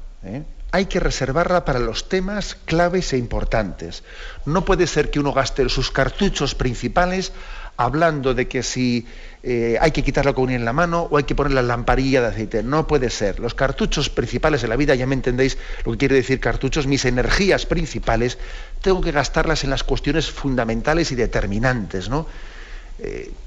Speaker 1: hay que reservarla para los temas claves e importantes. No puede ser que uno gaste sus cartuchos principales hablando de que si hay que quitar la comunión en la mano o hay que poner la lamparilla de aceite. No puede ser. Los cartuchos principales de la vida, ya me entendéis lo que quiere decir cartuchos, mis energías principales, tengo que gastarlas en las cuestiones fundamentales y determinantes, ¿no?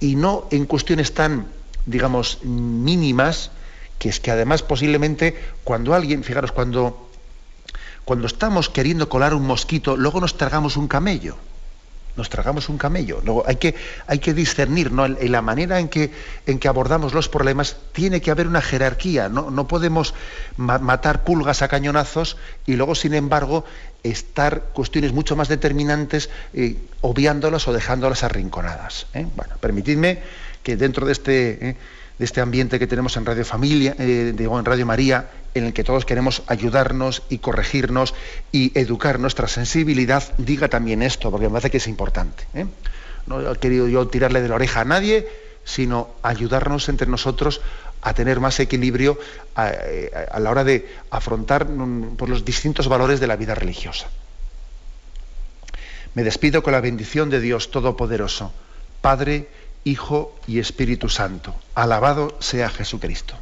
Speaker 1: Y no en cuestiones tan, digamos, mínimas, que es que además posiblemente cuando alguien, fijaros, cuando estamos queriendo colar un mosquito, luego nos tragamos un camello. Luego hay que discernir, ¿no? En la manera en que abordamos los problemas tiene que haber una jerarquía, no podemos matar pulgas a cañonazos y luego, sin embargo, estar cuestiones mucho más determinantes obviándolas o dejándolas arrinconadas. Bueno, permitidme que dentro de este ambiente que tenemos en Radio Familia, en Radio María, en el que todos queremos ayudarnos y corregirnos y educar nuestra sensibilidad, diga también esto, porque me parece que es importante. No he querido yo tirarle de la oreja a nadie, sino ayudarnos entre nosotros a tener más equilibrio a la hora de afrontar por los distintos valores de la vida religiosa. Me despido con la bendición de Dios Todopoderoso, Padre, Hijo y Espíritu Santo. Alabado sea Jesucristo.